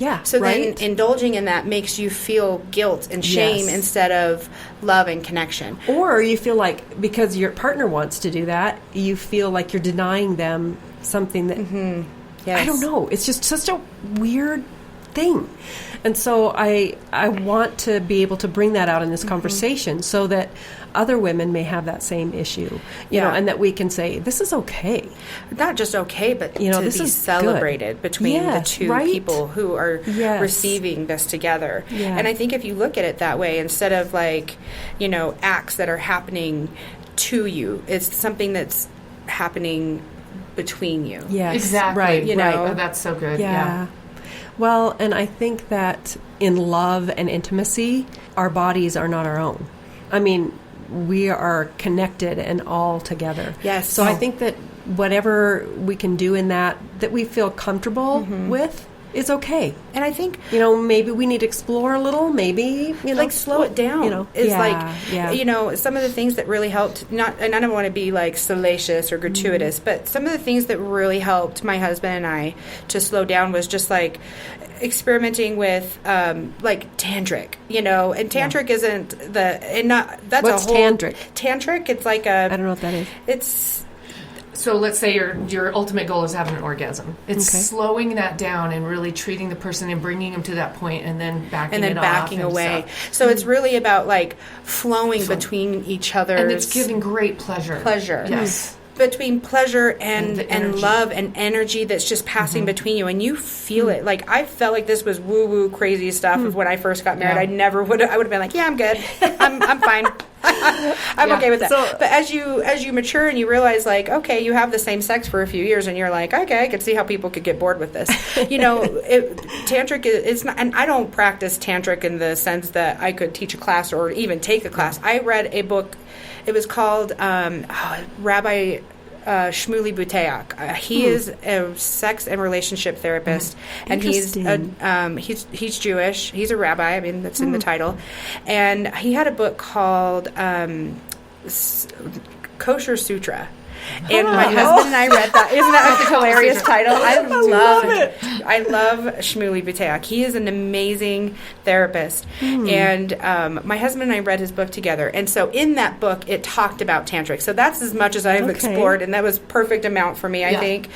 Yeah. So right? then indulging in that makes you feel guilt and shame instead of love and connection. Or you feel like because your partner wants to do that, you feel like you're denying them something that, I don't know, it's just such a weird thing. And so I want to be able to bring that out in this conversation so that other women may have that same issue, you know, and that we can say, this is okay. Not just okay, but you know, to this be is celebrated good. between the two people who are receiving this together. Yeah. And I think if you look at it that way, instead of like, you know, acts that are happening to you, it's something that's happening between you. Yes. Exactly. Right. You know? Oh, that's so good. Yeah. Well, and I think that in love and intimacy, our bodies are not our own. I mean, we are connected and all together. Yes. So I think that whatever we can do in that we feel comfortable with is okay. And I think, you know, maybe we need to explore a little, maybe, you know, like slow it down. You know, is you know, some of the things that really helped, and I don't want to be like salacious or gratuitous, but some of the things that really helped my husband and I to slow down was just like experimenting with like tantric, you know, and tantric isn't that's What's a whole tantric? Tantric, it's like I don't know what that is. It's So let's say your ultimate goal is having an orgasm. It's slowing that down and really treating the person and bringing them to that point, and then backing away. So it's really about like flowing between each other, and it's giving great pleasure. Yes. Between pleasure and energy. love and energy that's just passing between you, and you feel it. Like I felt like this was woo crazy stuff of when I first got married. I would have been like, yeah, I'm good. I'm fine. I'm okay with that. But as you mature and you realize, like, okay, you have the same sex for a few years, and you're like, okay, I could see how people could get bored with this. You know, tantric is not, and I don't practice tantric in the sense that I could teach a class or even take a class. I read a book. It was called Rabbi Shmuley Buteach. He is a sex and relationship therapist, and he's Jewish. He's a rabbi. I mean, that's in the title. And he had a book called Kosher Sutra. And my husband and I read that. Isn't that a hilarious title? I love it. I love Shmuley Buteach. He is an amazing therapist. And my husband and I read his book together. And so in that book, it talked about tantric. So that's as much as I've explored, and that was perfect amount for me, I think,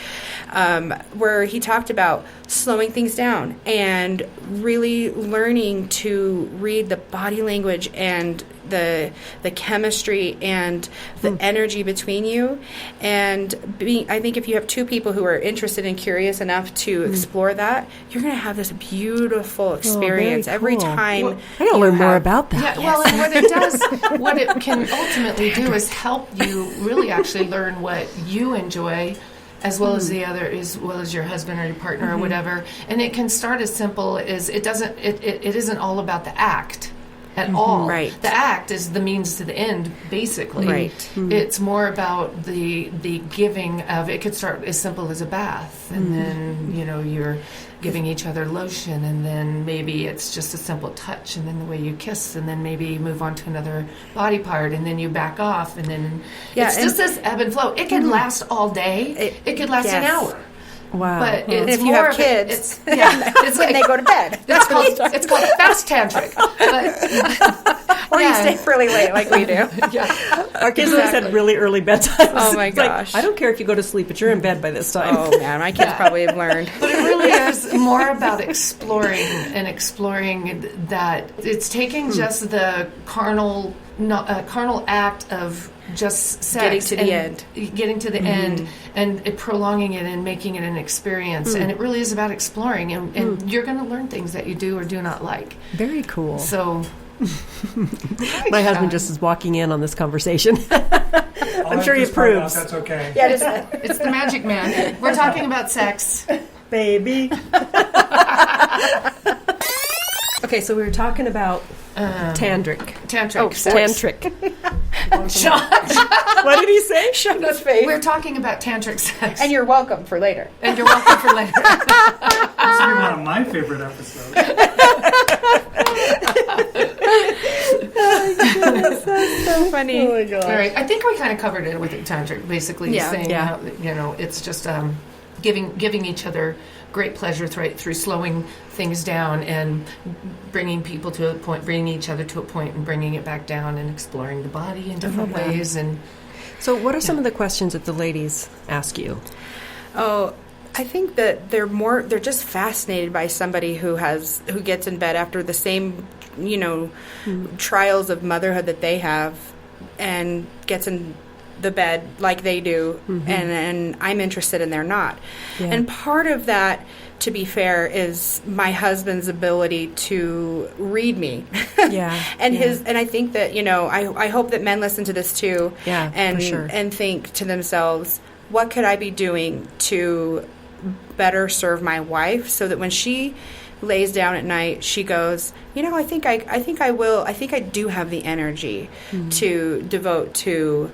where he talked about slowing things down and really learning to read the body language and the chemistry and the energy between you, and I think if you have two people who are interested and curious enough to explore that, you're going to have this beautiful experience every time. Well, I gotta learn more about that. Yeah, well, and what it does, what it can ultimately do is help you really actually learn what you enjoy, as well as as well as your husband or your partner or whatever. And it can start as simple as it isn't all about the act at all. Right. The act is the means to the end, basically. Right. It's more about the giving of, it could start as simple as a bath, and then, you know, you're giving each other lotion, and then maybe it's just a simple touch, and then the way you kiss, and then maybe you move on to another body part, and then you back off, and then it's just this ebb and flow. It can last all day. It could last an hour. Wow. But and if you have kids, it's when they go to bed. It's called fast tantric. Or you stay really late like we do. Our kids always had really early bedtimes. Oh my gosh. Like, I don't care if you go to sleep, but you're in bed by this time. Oh man, my kids probably have learned. But it really is more about exploring that it's taking just the carnal act of just sex, getting to the end, and prolonging it and making it an experience. And it really is about exploring, and you're going to learn things that you do or do not like. Very cool. So my husband just is walking in on this conversation. I'm sure he approves. That's okay. Yeah, it's the magic man. We're talking about sex, baby. Okay, so we were talking about tantric. Tantric. Oh, tantric. Shot. What did he say? Shut his face. We're talking about tantric sex. And you're welcome for later. This will be one of my favorite episodes. That's so funny. Oh my God. All right, I think we kind of covered it with tantric, basically saying, you know, it's just giving each other great pleasure through slowing things down and bringing people to a point, bringing each other to a point, and bringing it back down, and exploring the body in different ways. And so, what are some of the questions that the ladies ask you? Oh, I think that they're just fascinated by somebody who gets in bed after the same, trials of motherhood that they have, and gets in the bed like they do, and I'm interested and they're not. Yeah. And part of that, to be fair, is my husband's ability to read me. And I think that, I hope that men listen to this too, and for sure. And think to themselves, what could I be doing to better serve my wife, so that when she lays down at night, she goes, I think I do have the energy to devote to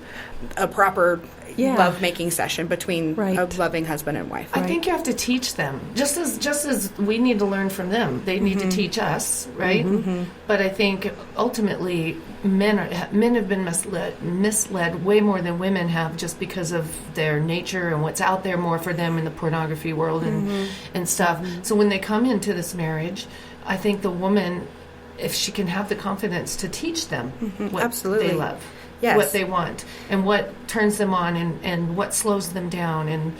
a proper love-making session between a loving husband and wife. I think you have to teach them, just as we need to learn from them. They need to teach us, right? But I think ultimately men have been misled way more than women have, just because of their nature and what's out there more for them in the pornography world and stuff. So when they come into this marriage, I think the woman, if she can have the confidence to teach them what they love, what they want, and what turns them on, and what slows them down, and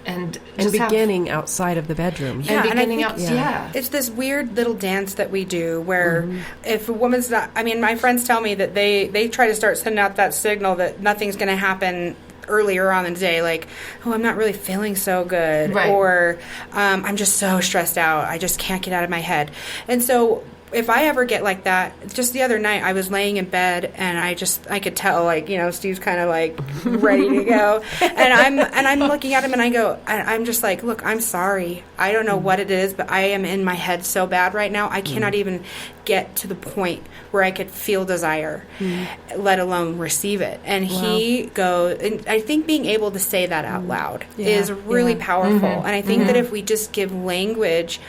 and beginning outside of the bedroom. It's this weird little dance that we do where if a woman's not, my friends tell me that they try to start sending out that signal that nothing's going to happen earlier on in the day, like, oh, I'm not really feeling so good, or I'm just so stressed out, I just can't get out of my head. And so if I ever get like that, just the other night I was laying in bed and I could tell, like, Steve's kind of like ready to go, and I'm looking at him and I'm just like, look, I'm sorry, I don't know what it is, but I am in my head so bad right now, I cannot even get to the point where I could feel desire, let alone receive it. And he goes, and I think being able to say that out loud is really powerful. And I think that if we just give language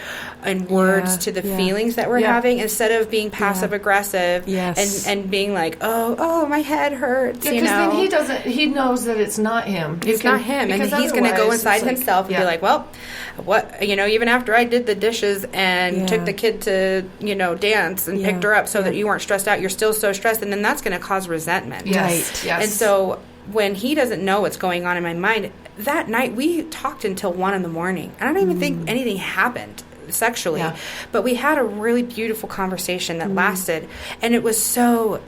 and words to the feelings that we're having, instead of being passive aggressive and being like, oh, my head hurts, because then he knows that it's not him. It's not him, and he's going to go inside himself and be like, well, what, even after I did the dishes and took the kid to, dance and picked her up so that you weren't stressed out, you're still so stressed, and then that's going to cause resentment. Yes. And so when he doesn't know what's going on in my mind, that night we talked until 1 a.m. I don't even think anything happened sexually, but we had a really beautiful conversation that lasted, and it was so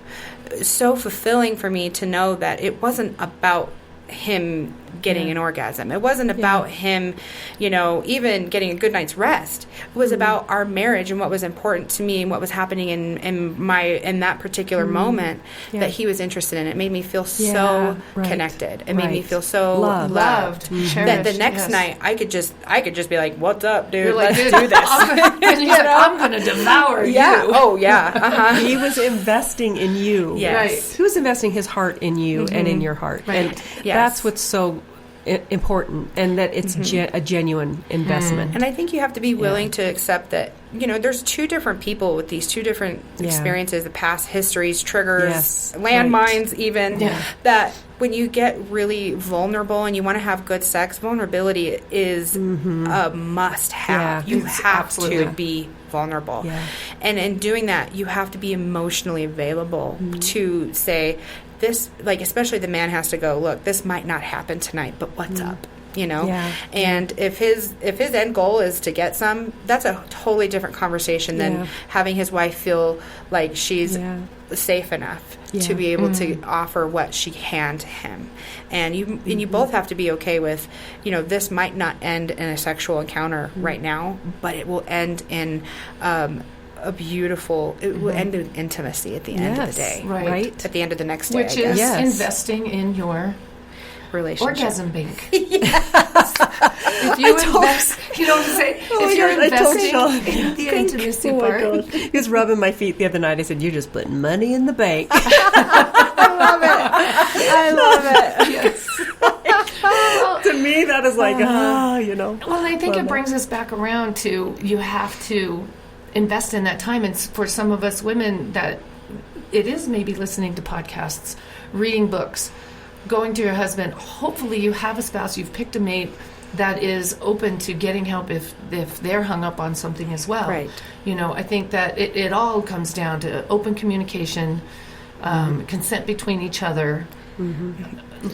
fulfilling for me to know that it wasn't about him getting an orgasm. It wasn't about him, even getting a good night's rest. It was about our marriage and what was important to me and what was happening in that particular moment that he was interested in. It made me feel so connected. It made me feel so loved. That the next night I could just be like, "What's up, dude? Let's do this." I'm going to devour you. Oh yeah. He was investing in you. Yes. Right. He was investing his heart in you and in your heart. And that's what's so important, and that it's a genuine investment. And I think you have to be willing to accept that, there's two different people with these two different experiences, the past histories, triggers, landmines even, that when you get really vulnerable and you want to have good sex, vulnerability is a must-have. You have to be vulnerable. And in doing that, you have to be emotionally available to say, this, like, especially the man has to go, look, this might not happen tonight, but what's up? And if his end goal is to get some, that's a totally different conversation than having his wife feel like she's safe enough to be able to offer what she can to him. And you both have to be okay with, this might not end in a sexual encounter right now, but it will end in it will end in intimacy at the end of the day. Right. At the end of the next day, which is investing in your relationship. Orgasm bank. If you invest, if you're investing in the intimacy part. He was rubbing my feet the other night. I said, "You're just putting money in the bank." I love it. Yes. To me, that is like, Well, I think it brings us back around to, you have to invest in that time. And for some of us women, that it is maybe listening to podcasts, reading books, going to your husband. Hopefully you have a spouse, you've picked a mate that is open to getting help if they're hung up on something as well. Right. I think that it all comes down to open communication, consent between each other,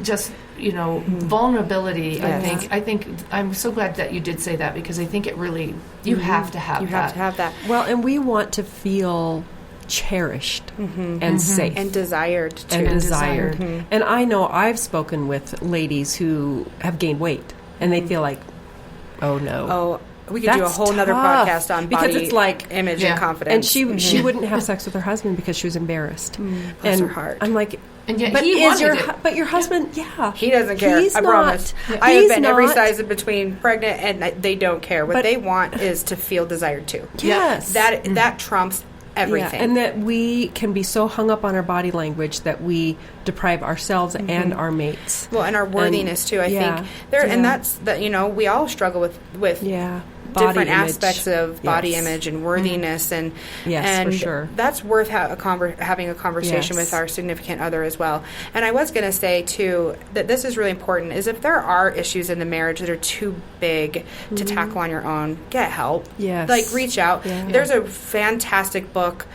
just vulnerability. Yes. I think I'm so glad that you did say that, because I think it really you have to have that. Well, and we want to feel cherished and safe and desired too. and desired. And I know I've spoken with ladies who have gained weight, and they feel like, oh no. We could do a whole nother podcast on body, because it's like image and confidence. And she wouldn't have sex with her husband because she was embarrassed. Bless And her heart. I'm like, And yet but he wanted it. But your husband, he doesn't care. He's I promise. not. I have He's been every not. size in between, pregnant, and they don't care. What But- they want is to feel desired too. Yes. That trumps everything. Yeah, and that we can be so hung up on our body language that we deprive ourselves and our mates. Well, and our worthiness too. I think and that's that. We all struggle with Body different image. aspects of body Yes. image and worthiness, and Yes, for sure. that's worth having a conversation Yes. with our significant other as well. And I was going to say too that this is really important: is if there are issues in the marriage that are too big to tackle on your own, get help. Yes. Like reach out. Yeah. There's a fantastic book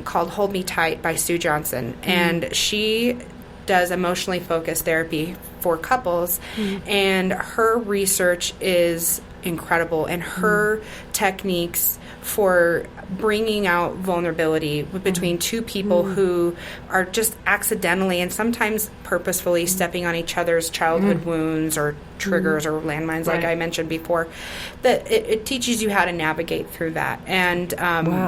called "Hold Me Tight" by Sue Johnson, and she does emotionally focused therapy for couples, and her research is incredible, and her techniques for bringing out vulnerability between two people who are just accidentally and sometimes purposefully stepping on each other's childhood wounds or triggers or landmines, like I mentioned before, that it teaches you how to navigate through that. And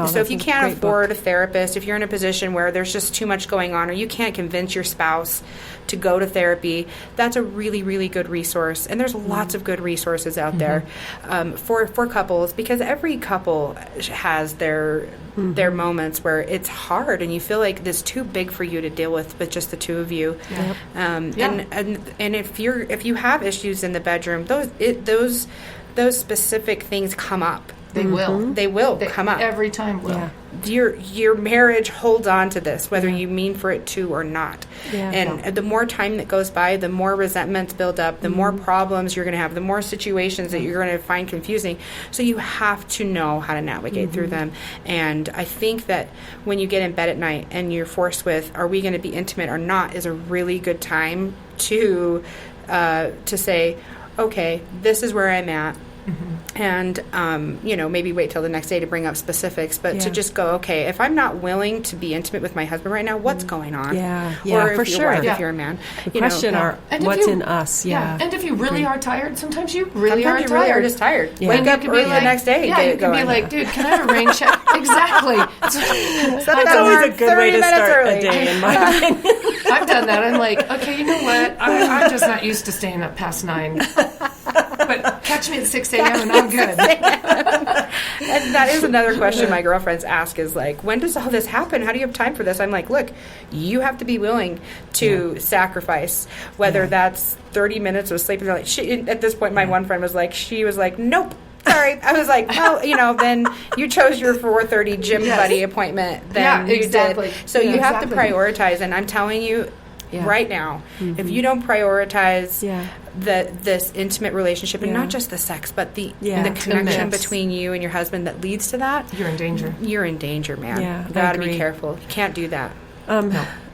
so if you can't afford a therapist, if you're in a position where there's just too much going on, or you can't convince your spouse to go to therapy, that's a really, really good resource. And there's lots of good resources out there for couples, because every couple has their moments where it's hard and you feel like it's too big for you to deal with just the two of you. And if you have issues in the bedroom, those specific things come up. They will. They will come up. Every time will. Yeah. Your marriage holds on to this, whether you mean for it to or not. Yeah. And the more time that goes by, the more resentments build up, the more problems you're going to have, the more situations that you're going to find confusing. So you have to know how to navigate through them. And I think that when you get in bed at night and you're forced with, are we going to be intimate or not, is a really good time to say, okay, this is where I'm at. And, maybe wait till the next day to bring up specifics, but to just go, okay, if I'm not willing to be intimate with my husband right now, what's going on? Or for if you're sure. wife, if you're a man. Question And if what's you- in us. And if you really are tired, sometimes you really Sometimes are you really are tired. just tired. Yeah. Wake And you up could early be the next day and get you it could going. be like, dude, can I have a rain check? Exactly. Set that That's always a alarm good 30 way to minutes start early. a day, in my opinion. I've done that. I'm like, okay, you know what? I'm just not used to staying up past 9. But catch me at 6 a.m. and I'm good. And that is another question my girlfriends ask, is like, when does all this happen? How do you have time for this? I'm like, look, you have to be willing to sacrifice, whether that's 30 minutes of sleep. Like, at this point, my one friend was like, nope. Sorry. I was like, well, then you chose your 4:30 gym buddy appointment. Then you did. So you have to prioritize. And I'm telling you right now, if you don't prioritize this intimate relationship, and not just the sex, but the connection between you and your husband that leads to that, You're in danger. You're in danger, man. Yeah, You got to I be agree. careful. You can't do that.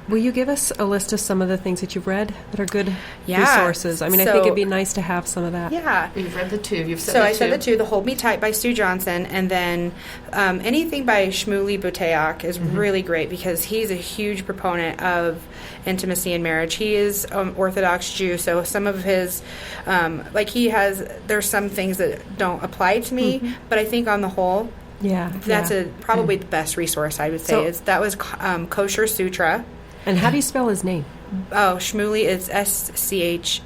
Will you give us a list of some of the things that you've read that are good Yeah. resources? I mean, I So- think it'd be nice to have some of that. Yeah. You've read the 2. You've said So the I 2. said the 2, the Hold Me Tight by Sue Johnson, and then anything by Shmuley Boteach is really great, because he's a huge proponent of intimacy in marriage. He is Orthodox Jew, so some of his, there's some things that don't apply to me, but I think on the whole, that's probably the best resource, I would say. So- That was Kosher Sutra. And how do you spell his name? Oh, Shmuley is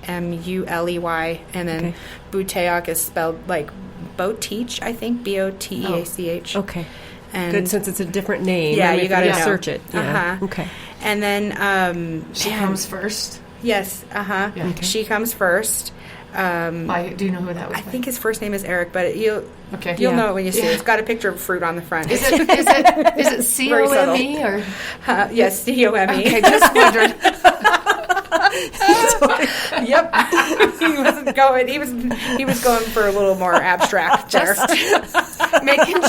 SCHMULEY, and then Boteach is spelled like Boteach, I think, BOTEACH. Okay. And Good, since it's a different name. Yeah, and you if gotta know. search it. Yeah. Uh-huh. Okay. And then She comes first. Yes, Yeah. Okay. She comes first. Do you know who that was? I think his first name is Eric, but you'll Yeah. know it when you see it. It's got a picture of fruit on the front. Is it Very subtle. COME or? Yes, COME. Okay, just wondered. Yep. He wasn't going. He was going for a little more abstract there. Making